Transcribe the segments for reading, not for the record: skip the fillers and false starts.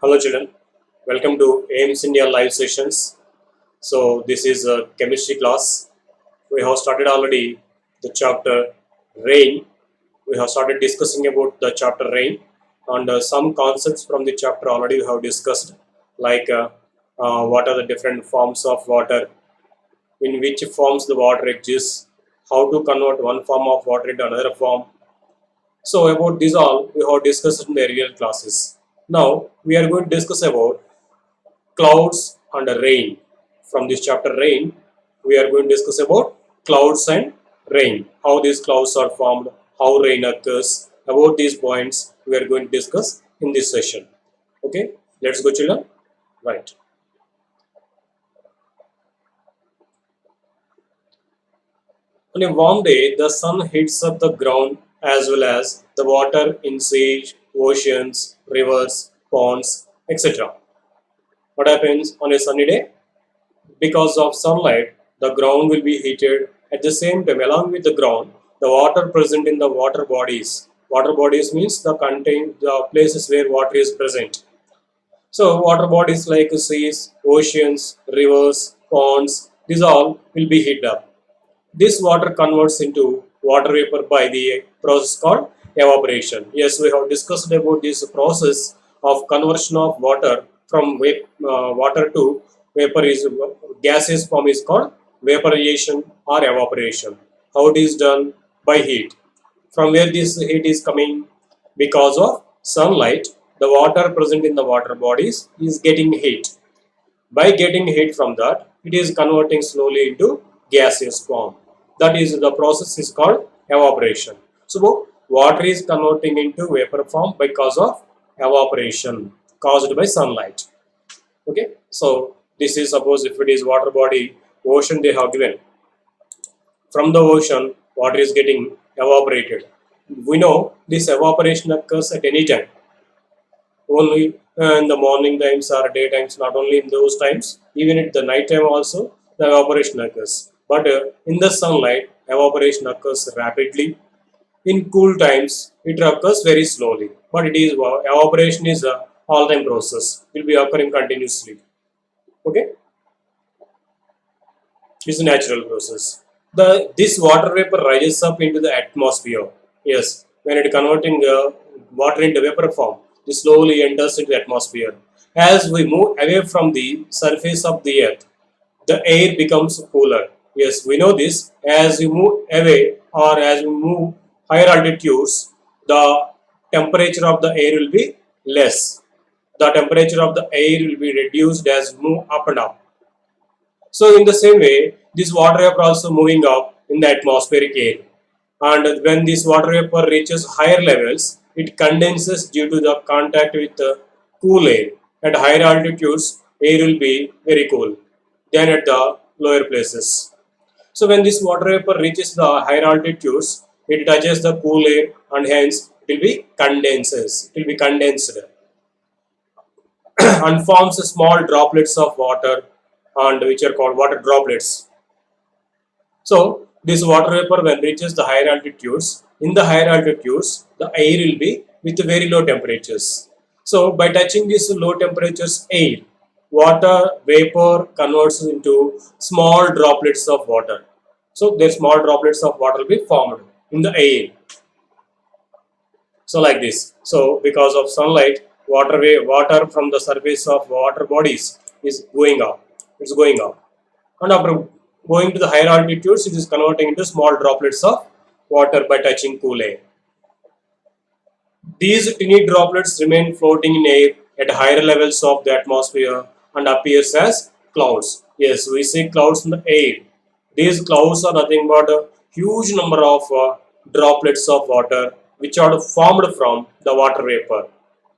Hello children, welcome to AIMS India live sessions. So this is a chemistry class. We have started already the chapter rain. We have started discussing about the chapter rain and some concepts from the chapter already we have discussed, like what are the different forms of water, in which forms the water exists, how to convert one form of water into another form. So about this all we have discussed in the earlier classes. Now we are going to discuss about clouds and rain. From this chapter rain, we are going to discuss about clouds and rain, how these clouds are formed, how rain occurs. About these points we are going to discuss in this session. Okay, let's go children. Right. On a warm day, the sun heats up the ground as well as the water in seas, oceans, rivers, ponds, etc. What happens on a sunny day? Because of sunlight, the ground will be heated. At the same time, along with the ground, the water present in the water bodies. Water bodies means the places where water is present. So water bodies like seas, oceans, rivers, ponds, these all will be heated up. This water converts into water vapor by the process called evaporation. Yes, we have discussed about this process of conversion of water from water to vapor is gaseous form is called vaporization or evaporation. How it is done? By heat. From where this heat is coming? Because of sunlight, the water present in the water bodies is getting heat. By getting heat from that, it is converting slowly into gaseous form. That is the process is called evaporation. So water is converting into vapor form because of evaporation caused by sunlight. Okay. So this is suppose if it is water body, ocean they have given. From the ocean, water is getting evaporated. We know this evaporation occurs at any time, only in the morning times or day times, not only in those times, even at the night time also the evaporation occurs. But in the sunlight, evaporation occurs rapidly. In cool times, it occurs very slowly. But it is evaporation is a all-time process, will be occurring continuously. Okay, it's a natural process. This water vapor rises up into the atmosphere. Yes, when it converting water into vapor form, it slowly enters into the atmosphere. As we move away from the surface of the earth, the air becomes cooler. Yes, we know this. As we move away or as we move higher altitudes, the temperature of the air will be less. The temperature of the air will be reduced as we move up and up. So in the same way, this water vapor also moving up in the atmospheric air. And when this water vapor reaches higher levels, it condenses due to the contact with the cool air. At higher altitudes, air will be very cool than at the lower places. So when this water vapor reaches the higher altitudes, it touches the cool air and hence it will be condenses. It will be condensed and forms small droplets of water and which are called water droplets. So this water vapor when reaches the higher altitudes, in the higher altitudes, the air will be with very low temperatures. So by touching these low temperatures air, water vapor converts into small droplets of water. So the small droplets of water will be formed in the air. So like this. So because of sunlight, water from the surface of water bodies is going up. It's going up. And after going to the higher altitudes, it is converting into small droplets of water by touching cool air. These tiny droplets remain floating in air at higher levels of the atmosphere and appears as clouds. Yes, we see clouds in the air. These clouds are nothing but a huge number of droplets of water which are formed from the water vapor.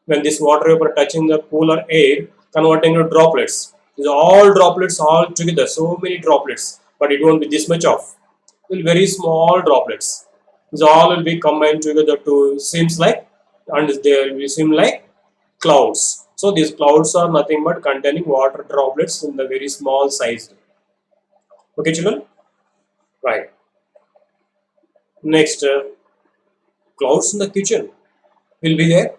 When this water vapor touching the cooler air, converting to droplets. These are all droplets all together, so many droplets, but it won't be this much of. Will very small droplets. These all will be combined together to seems like, and they will seem like clouds. So these clouds are nothing but containing water droplets in the very small size. Okay, children. Right. Next, clouds in the kitchen will be there.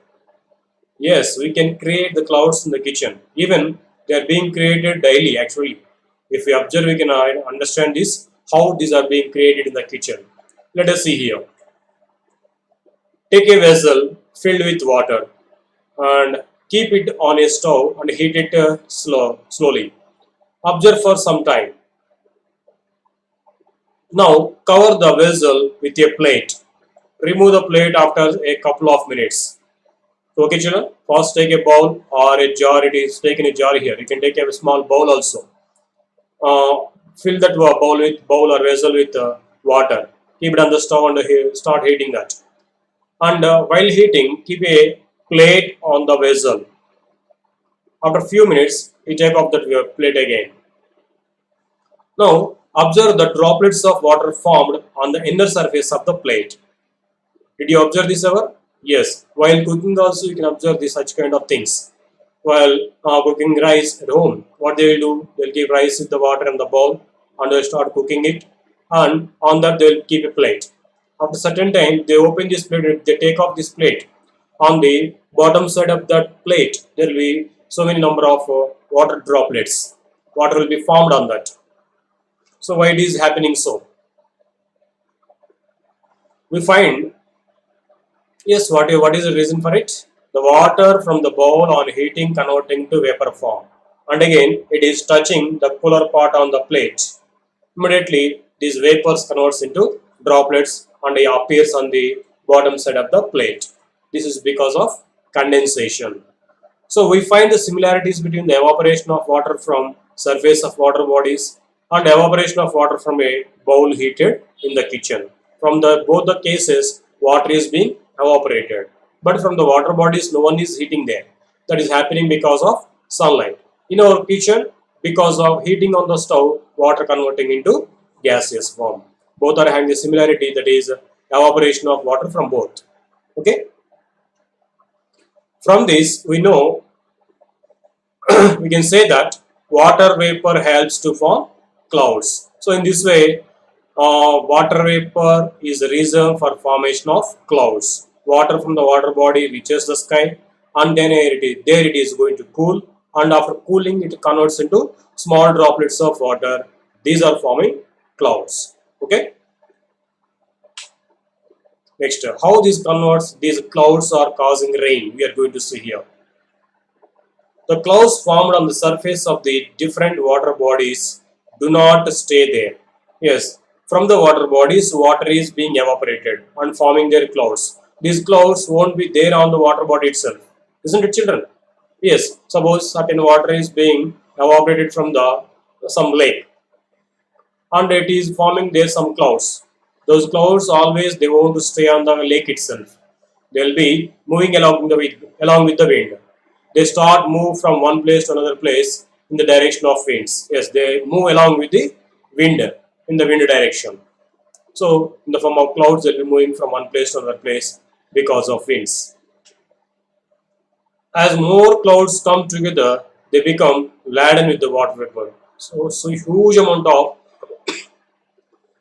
Yes, we can create the clouds in the kitchen. Even they are being created daily actually. If we observe, we can understand this, how these are being created in the kitchen. Let us see here. Take a vessel filled with water and keep it on a stove and heat it slowly. Observe for some time. Now cover the vessel with a plate. Remove the plate after a couple of minutes. So, okay, children, first take a bowl or a jar. It is taken a jar here. You can take a small bowl also. Fill that bowl or vessel with water. Keep it on the stove and start heating that. And while heating, keep a plate on the vessel. After a few minutes, you take off that plate again. Now, observe the droplets of water formed on the inner surface of the plate. Did you observe this ever? Yes. While cooking also you can observe this such kind of things. While cooking rice at home, what they will do, they'll keep rice with the water in the bowl and they'll start cooking it, and on that they'll keep a plate. After certain time, they open this plate, they take off this plate. On the bottom side of that plate, there will be so many number of water droplets. Water will be formed on that. So why it is happening so? We find, yes, what is the reason for it? The water from the bowl on heating converting to vapor form. And again, it is touching the cooler part on the plate. Immediately, these vapors converts into droplets and it appears on the bottom side of the plate. This is because of condensation. So we find the similarities between the evaporation of water from surface of water bodies and evaporation of water from a bowl heated in the kitchen. From the both the cases, water is being evaporated, but from the water bodies, no one is heating there. That is happening because of sunlight. In our kitchen, because of heating on the stove, water converting into gaseous form. Both are having the similarity, that is evaporation of water from both. Okay. From this, we know we can say that water vapor helps to form clouds. So in this way, water vapor is the reason for formation of clouds. Water from the water body reaches the sky, and then there it is going to cool, and after cooling it converts into small droplets of water. These are forming clouds. Okay. Next, how these clouds are causing rain, we are going to see here. The clouds formed on the surface of the different water bodies do not stay there. Yes, from the water bodies, water is being evaporated and forming their clouds. These clouds won't be there on the water body itself. Isn't it, children? Yes, suppose certain water is being evaporated from the some lake and it is forming there some clouds. Those clouds always they want to stay on the lake itself. They'll be moving along with the wind. They start move from one place to another place in the direction of winds. Yes, they move along with the wind in the wind direction. So in the form of clouds, they'll be moving from one place to another place because of winds. As more clouds come together, they become laden with the water vapor. So huge amount of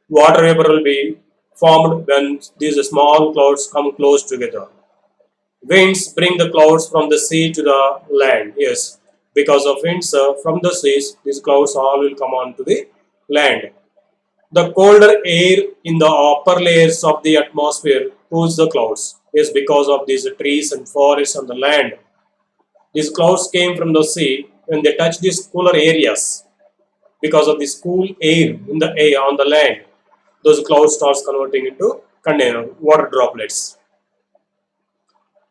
water vapor will be formed when these small clouds come close together. Winds bring the clouds from the sea to the land. Yes, because of winds from the seas, these clouds all will come on to the land. The colder air in the upper layers of the atmosphere cools the clouds. Yes, because of these trees and forests on the land. These clouds came from the sea when they touch these cooler areas. Because of this cool air in the air on the land, those clouds starts converting into water droplets.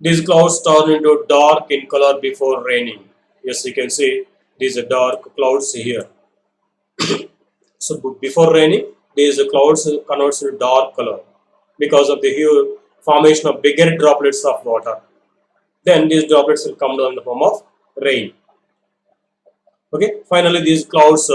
These clouds turn into dark in color before raining. Yes, you can see these dark clouds here. So before raining, these clouds converts to dark color because of the huge formation of bigger droplets of water. Then these droplets will come down in the form of rain. Okay. Finally, these clouds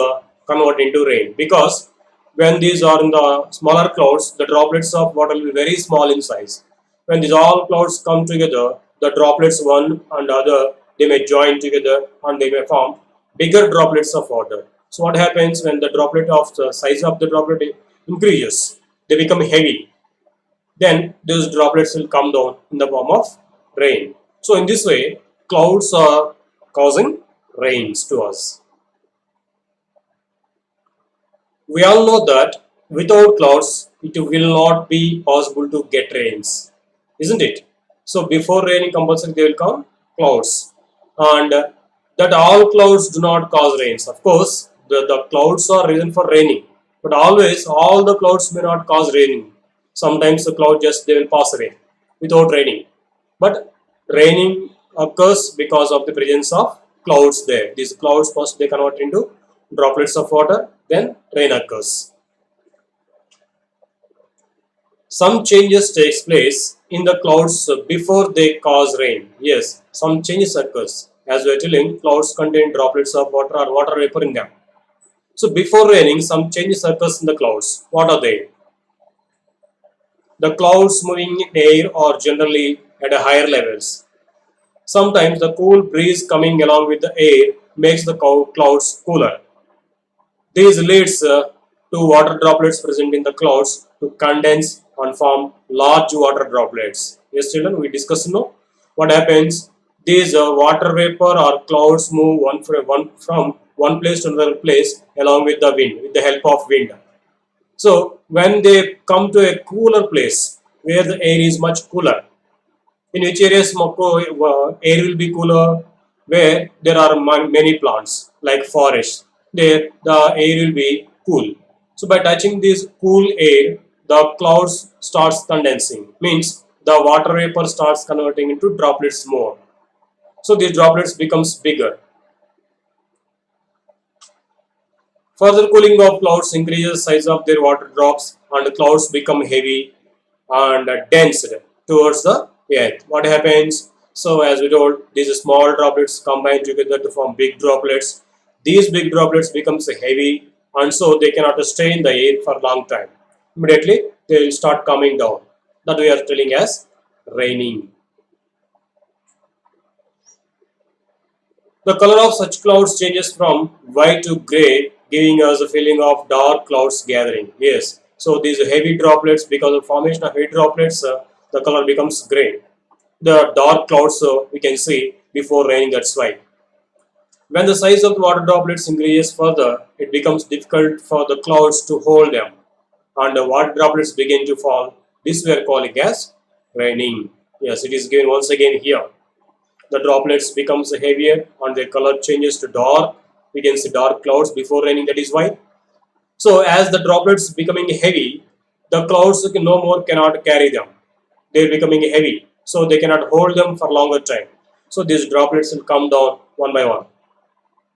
convert into rain because when these are in the smaller clouds, the droplets of water will be very small in size. When these all clouds come together, the droplets one and other they may join together and they may form bigger droplets of water. So what happens when the droplet of the size of the droplet increases? They become heavy. Then those droplets will come down in the form of rain. So in this way, clouds are causing rains to us. We all know that without clouds, it will not be possible to get rains, isn't it? So before raining, compulsory they will come clouds, and that all clouds do not cause rains. Of course, the clouds are reason for raining, but always all the clouds may not cause raining. Sometimes the cloud just they will pass away without raining, but raining occurs because of the presence of clouds there. These clouds first they convert into droplets of water, then rain occurs. Some changes takes place in the clouds before they cause rain. Yes, some changes occurs. As we are telling, clouds contain droplets of water or water vapor in them. So before raining, some changes occurs in the clouds. What are they? The clouds moving in air are generally at a higher levels. Sometimes the cool breeze coming along with the air makes the clouds cooler. This leads to water droplets present in the clouds to condense and form large water droplets. Yes, children, we discussed what happens. These water vapor or clouds move from one place to another place along with the wind, with the help of wind. So when they come to a cooler place where the air is much cooler, in which areas air will be cooler, where there are many plants like forests, there the air will be cool. So by touching this cool air, the clouds starts condensing, means the water vapor starts converting into droplets more. So these droplets becomes bigger. Further cooling of clouds increases size of their water drops and the clouds become heavy and dense towards the earth. What happens? So as we told, these small droplets combine together to form big droplets. These big droplets becomes heavy and so they cannot stay in the air for a long time. Immediately they will start coming down. That we are telling as raining. The color of such clouds changes from white to grey, giving us a feeling of dark clouds gathering. Yes, so these heavy droplets, because of formation of heavy droplets, the color becomes grey. The dark clouds we can see before raining, that's why. When the size of the water droplets increases further, it becomes difficult for the clouds to hold them, and the water droplets begin to fall. This we are calling as raining. Yes, it is given once again here. The droplets becomes heavier and their color changes to dark. We can see dark clouds before raining, that is why. So as the droplets becoming heavy, the clouds no more cannot carry them. They are becoming heavy, so they cannot hold them for longer time. So these droplets will come down one by one.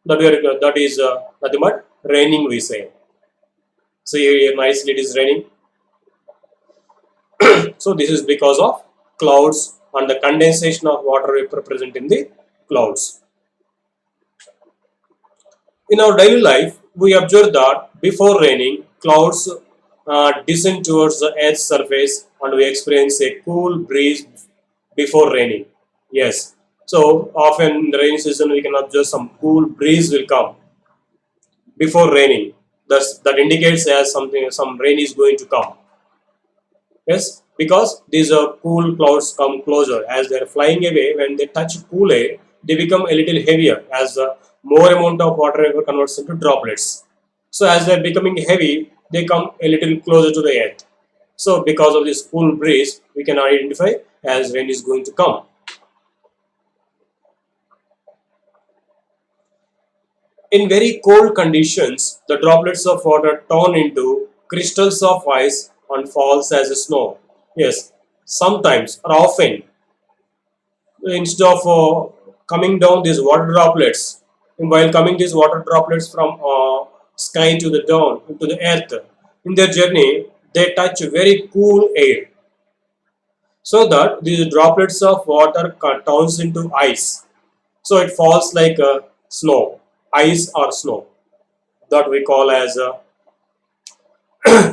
That is nothing but raining, we say. So here nicely it is raining. So this is because of clouds and the condensation of water vapor present in the clouds. In our daily life, we observe that before raining, clouds descend towards the earth's surface and we experience a cool breeze before raining. Yes. So often in the rainy season, we can observe some cool breeze will come before raining. Thus, that indicates as some rain is going to come. Yes, because these cool clouds come closer as they are flying away. When they touch cool air, they become a little heavier as more amount of water vapor converts into droplets. So as they are becoming heavy, they come a little closer to the earth. So because of this cool breeze, we can identify as rain is going to come. In very cold conditions, the droplets of water turn into crystals of ice and falls as snow. Yes, sometimes or often, instead of coming down these water droplets, while coming these water droplets from sky to the down to the earth, in their journey, they touch very cool air, so that these droplets of water turns into ice. So it falls like snow, ice or snow, that we call as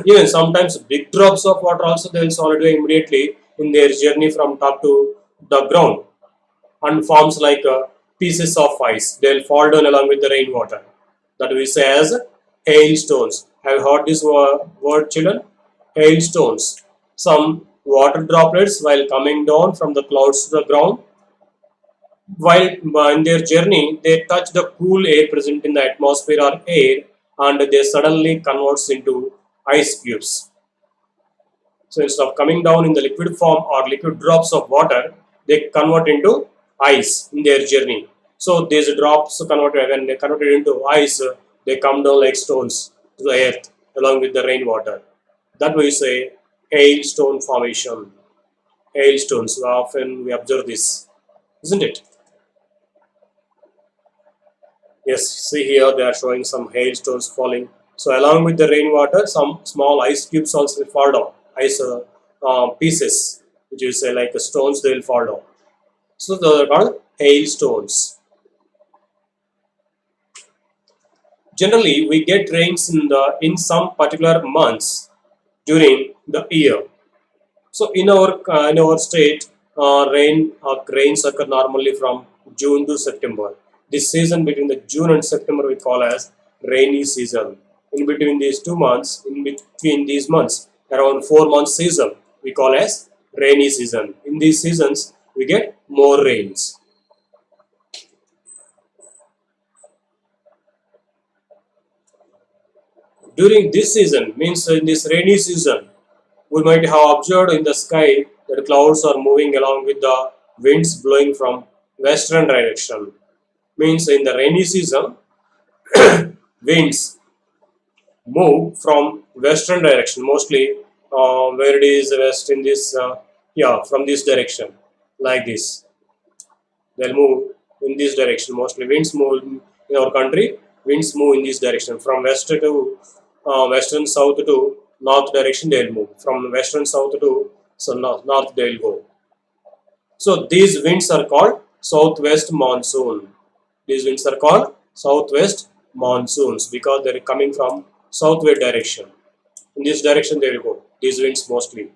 even sometimes big drops of water also they will solidify immediately in their journey from top to the ground and forms like pieces of ice. They will fall down along with the rainwater. That we say as hailstones. Have you heard this word, children? Hailstones. Some water droplets while coming down from the clouds to the ground, While in their journey, they touch the cool air present in the atmosphere or air, and they suddenly converts into ice cubes. So instead of coming down in the liquid form or liquid drops of water, they convert into ice in their journey. So these drops converted when they converted into ice, they come down like stones to the earth along with the rainwater. That we say hailstone formation. Hailstones. Often we observe this, isn't it? Yes, see here they are showing some hailstones falling. So along with the rainwater, some small ice cubes also fall down. Ice pieces, which is like stones, they will fall down. So they are called hailstones. Generally, we get rains in some particular months during the year. So in our state, rains occur normally from June to September. This season between the June and September we call as rainy season. In between these 2 months, in between these months, around 4 months season we call as rainy season. In these seasons we get more rains. During this season, means in this rainy season, we might have observed in the sky that clouds are moving along with the winds blowing from western direction. Means in the rainy season, winds move from western direction, mostly where it is west in this, from this direction, like this. They'll move in this direction. Mostly winds move in our country. Winds move in this direction from west to western south to north direction. They'll move from western south to north. They'll go. So these winds are called southwest monsoon. These winds are called southwest monsoons because they're coming from southwest direction. In this direction they will go. These winds mostly.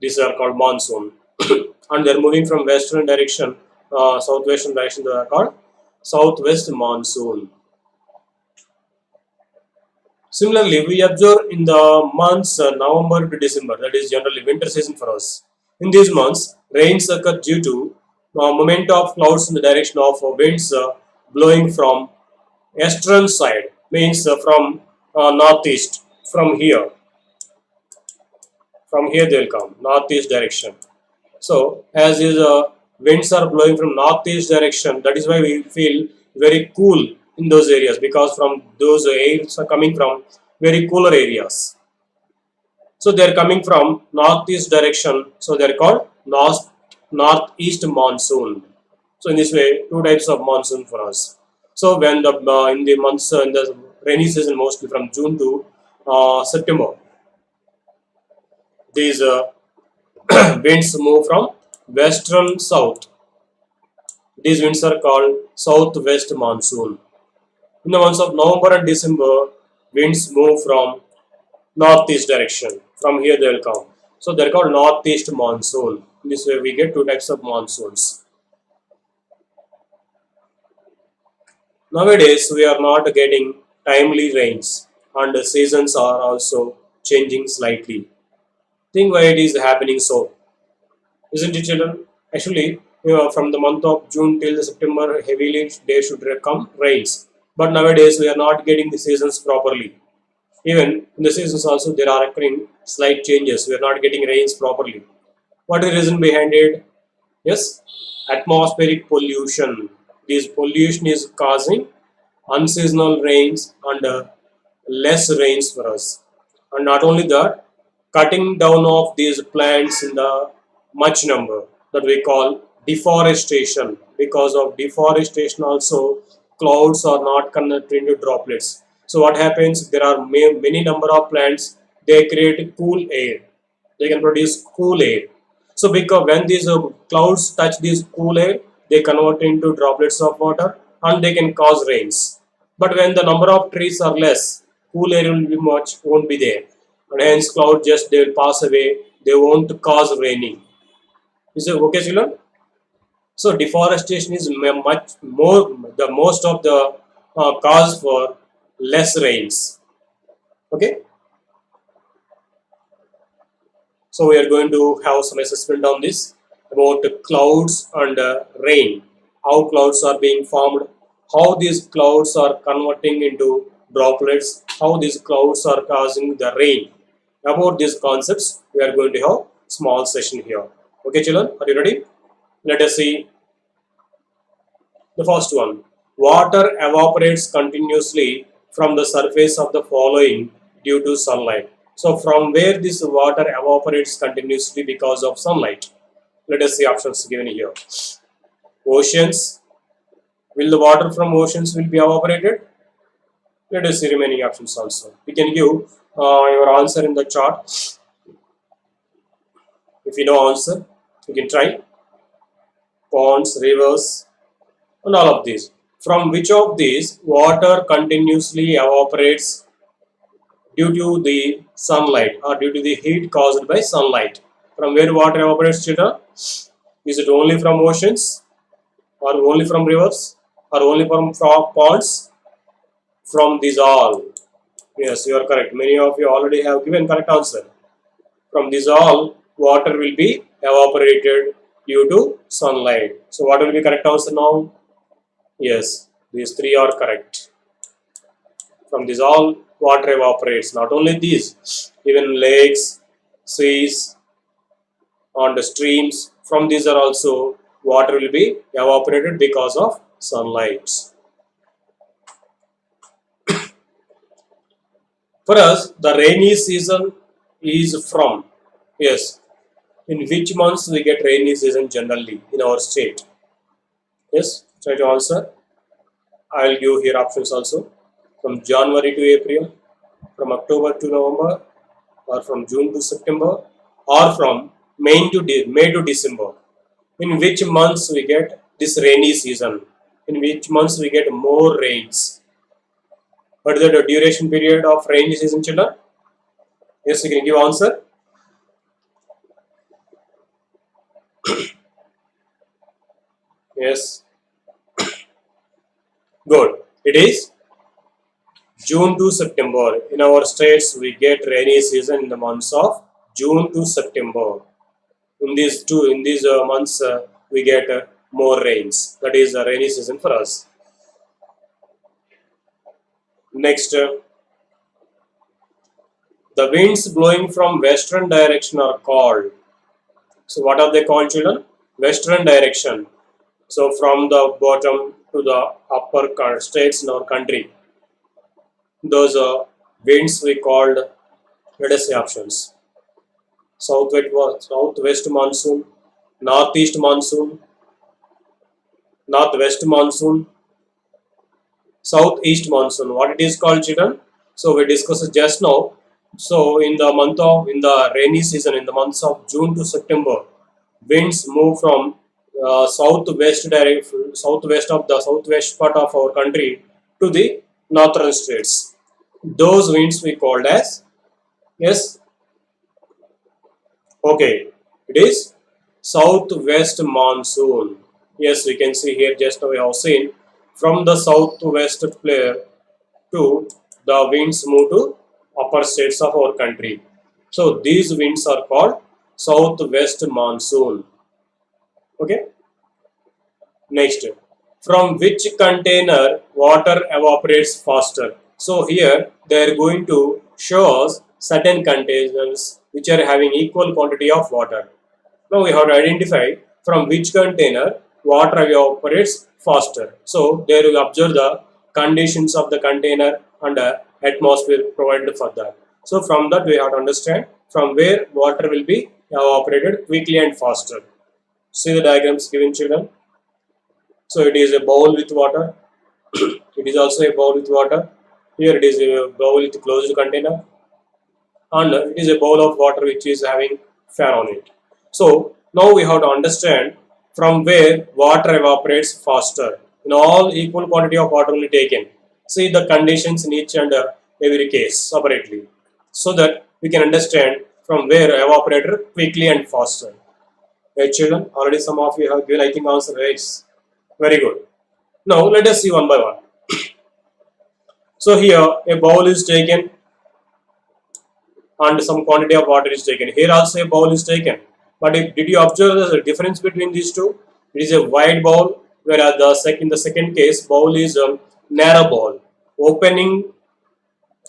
These are called monsoon. And they're moving from western direction, southwestern direction. They are called southwest monsoon. Similarly, we observe in the months November to December, that is generally winter season for us. In these months, rains occur due to movement of clouds in the direction of winds blowing from eastern side, means from northeast. From here, they will come northeast direction. So, as is winds are blowing from northeast direction, that is why we feel very cool in those areas because from those airs are coming from very cooler areas. So they are coming from northeast direction. So they are called northeast monsoon. So in this way, two types of monsoon for us. So when the in the months in the rainy season, mostly from June to September, these winds move from western south. These winds are called southwest monsoon. In the months of November and December, winds move from northeast direction. From here they will come. So they're called northeast monsoon. In this way we get two types of monsoons. Nowadays we are not getting timely rains and the seasons are also changing slightly. Think why it is happening so. Isn't it children? Actually, from the month of June till September heavily there should come rains. But nowadays we are not getting the seasons properly. Even in the seasons also there are occurring slight changes. We are not getting rains properly. What is the reason behind it? Yes, atmospheric pollution. This pollution is causing unseasonal rains and less rains for us. And not only that, cutting down of these plants in the much number that we call deforestation. Because of deforestation also clouds are not converted into droplets. So what happens, there are many number of plants, they create cool air, they can produce cool air. So because when these clouds touch this cool air, they convert into droplets of water and they can cause rains. But when the number of trees are less, cool air will be much won't be there, and hence cloud just they will pass away. They won't cause raining. Is it okay, children? So deforestation is much more the most of the cause for less rains. Okay. So we are going to have some assessment on this about clouds and rain. how clouds are being formed, how these clouds are converting into droplets, how these clouds are causing the rain. About these concepts, we are going to have small session here. Okay, children, are you ready? Let us see the first one. Water evaporates continuously from the surface of the following due to sunlight. So, from where this water evaporates continuously because of sunlight? Let us see options given here. Oceans. Will the water from oceans will be evaporated? Let us see remaining options also. You can give your answer in the chart. If you know answer, you can try. Ponds, rivers, and all of these. From which of these water continuously evaporates due to the sunlight or due to the heat caused by sunlight? From where water evaporates, children? Is it only from oceans or only from rivers or only from ponds? From these all. Yes, you are correct. Many of you already have given correct answer. From these all, water will be evaporated due to sunlight. So what will be correct answer now? Yes, these three are correct. From these all, water evaporates. Not only these, even lakes, seas, and streams. From these are also water will be evaporated because of sunlight. For us, the rainy season is from, yes, in which months we get rainy season generally in our state? Yes, try to answer. I will give here options also. From January to April, from October to November, or from June to September, or from May to December. In which months we get this rainy season? In which months we get more rains? What is the duration period of rainy season, children? Yes, you can give answer. Yes, good. It is June to September. In our states, we get rainy season in the months of June to September. In these months, we get more rains. That is the rainy season for us. Next, the winds blowing from western direction are called. So, what are they called, children? Western direction. So, from the bottom to the upper states in our country, those winds we called. Let us say options: southwest monsoon, northeast monsoon, northwest monsoon, southeast monsoon. What it is called, children? So we discussed just now. So in the rainy season, in the months of June to September, winds move from southwest of the southwest part of our country to the northern states. Those winds we called as, yes, okay, it is southwest monsoon. Yes, we can see here just now we have seen from the southwest player to the winds move to upper states of our country. So these winds are called southwest monsoon. Okay. Next, from which container water evaporates faster? So here they are going to show us certain containers which are having equal quantity of water. Now we have to identify from which container water evaporates faster. So there we observe the conditions of the container and the atmosphere provided for that. So from that we have to understand from where water will be evaporated quickly and faster. See the diagrams given, children. So it is a bowl with water. It is also a bowl with water. Here it is a bowl with closed container, and it is a bowl of water which is having fan on it. So now we have to understand from where water evaporates faster. In all equal quantity of water only taken. See the conditions in each and every case separately, so that we can understand from where evaporator quickly and faster. Hey children, already some of you have given I think answer right. Very good. Now let us see one by one. So here a bowl is taken and some quantity of water is taken. Here also a bowl is taken. But did you observe the difference between these two? It is a wide bowl whereas in the second case, bowl is narrow bowl. Opening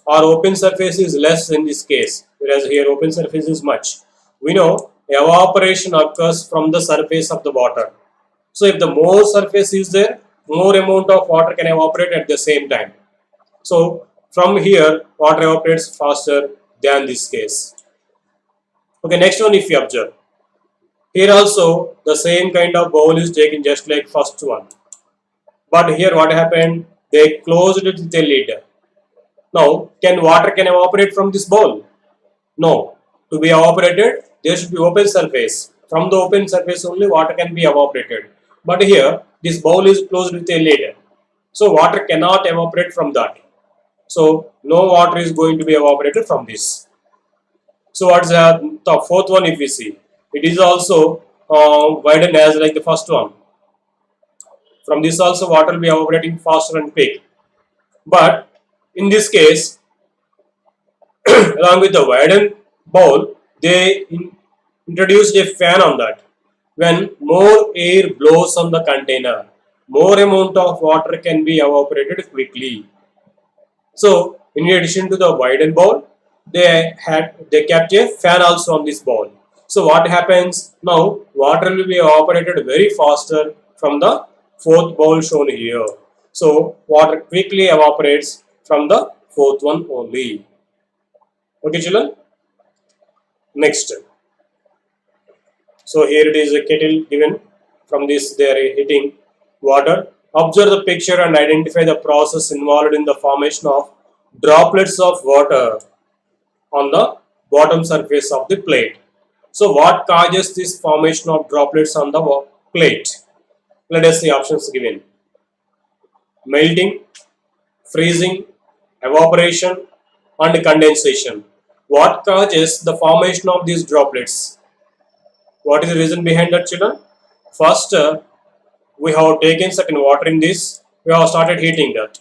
or open surface is less in this case, whereas here open surface is much. We know evaporation occurs from the surface of the water. So if the more surface is there, more amount of water can evaporate at the same time. So from here, water evaporates faster than this case. Okay, next one if you observe. Here also the same kind of bowl is taken just like first one. But here what happened? They closed it with a lid. Now, can water evaporate from this bowl? No. To be evaporated, there should be open surface. From the open surface only water can be evaporated. But here, this bowl is closed with a lid. So, water cannot evaporate from that. So, no water is going to be evaporated from this. So, what's the fourth one if we see? It is also widened as like the first one. From this also water will be evaporating faster and quick. But in this case, along with the widened bowl, they introduced a fan on that. When more air blows on the container, more amount of water can be evaporated quickly. So, in addition to the widened bowl, they kept a fan also on this bowl. So, what happens now? Water will be evaporated very faster from the fourth bowl shown here. So, water quickly evaporates from the fourth one only. Okay, children. Next. So here it is a kettle given. From this they are heating water. Observe the picture and identify the process involved in the formation of droplets of water on the bottom surface of the plate. So what causes this formation of droplets on the plate? Let us see options given. Melting, freezing, evaporation and condensation. What causes the formation of these droplets? What is the reason behind that, children? First, we have taken certain water in this. We have started heating that.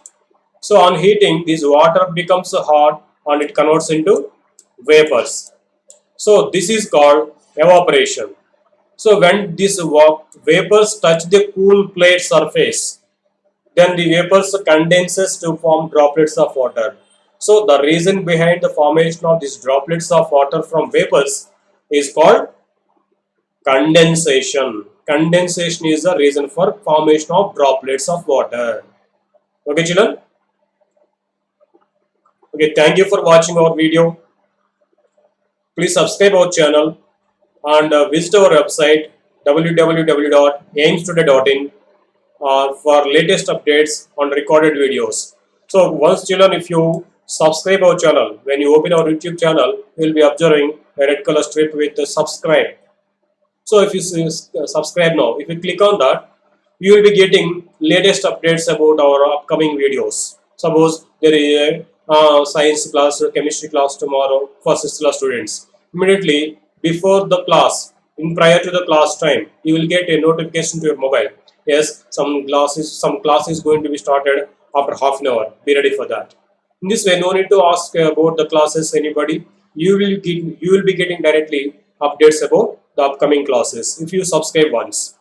So on heating, this water becomes hot and it converts into vapors. So this is called evaporation. So when these vapors touch the cool plate surface, then the vapors condenses to form droplets of water. So the reason behind the formation of these droplets of water from vapors is called condensation. Condensation is the reason for formation of droplets of water. Okay, children? Okay, thank you for watching our video. Please subscribe our channel and visit our website www.aimstoday.in for latest updates on recorded videos. So once, children, if you subscribe our channel, when you open our YouTube channel, you will be observing a red color strip with the subscribe. So if you subscribe now, if you click on that, you will be getting latest updates about our upcoming videos. Suppose there is a science class or chemistry class tomorrow for 6th class students. Immediately before the class, prior to the class time, you will get a notification to your mobile. Yes, some class is going to be started after half an hour. Be ready for that. In this way, no need to ask about the classes anybody. You will be getting directly updates about the upcoming classes if you subscribe once.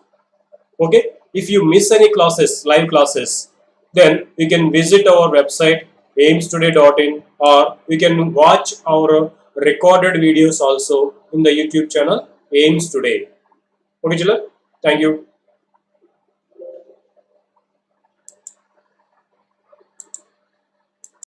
Okay. If you miss any classes, live classes, then you can visit our website aimstoday.in, or you can watch our recorded videos also in the YouTube channel Aims Today. Okay, children. Thank you.